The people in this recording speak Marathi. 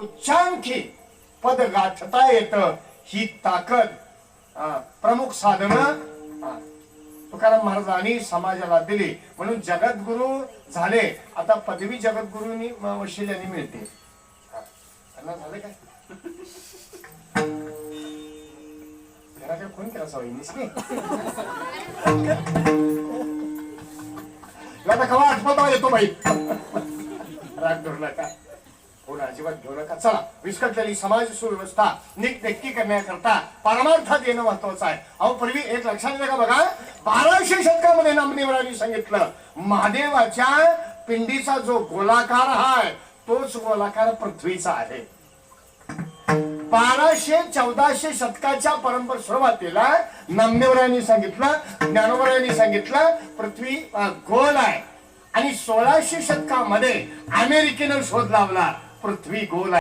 उच्चांकी पद गाठता येत ही ताकद प्रमुख साधन तुकाराम महाराजांनी समाजाला दिली म्हणून जगद्गुरु झाले. आता पदवी जगद्गुरूंनी वशिल्याने मिळते. झाले काय घराच्या फोन केला सवयीनीस की आता कवा आठवता येतो बाई राग धरू नका फोन अजिबात घेऊ नका. चला विस्कटलेली समाज सुव्यवस्था नीटनेटकी करण्याकरता परमार्थात येणं महत्वाचं आहे. अहो पूर्वी एक लक्षात येतं का बघा 1200 शतकामध्ये नामदेवरांनी सांगितलं महादेवाच्या पिंडीचा जो गोलाकार आहे तोच गोलाकार पृथ्वीचा आहे. 1200-1400 शतकाच्या परंपर सुरुवातीला नामदेवरायांनी सांगितलं ज्ञानोबरायांनी सांगितलं पृथ्वी गोल आहे आणि 1600 शतकामध्ये अमेरिकेनं शोध लावला पृथ्वी गोल आहे.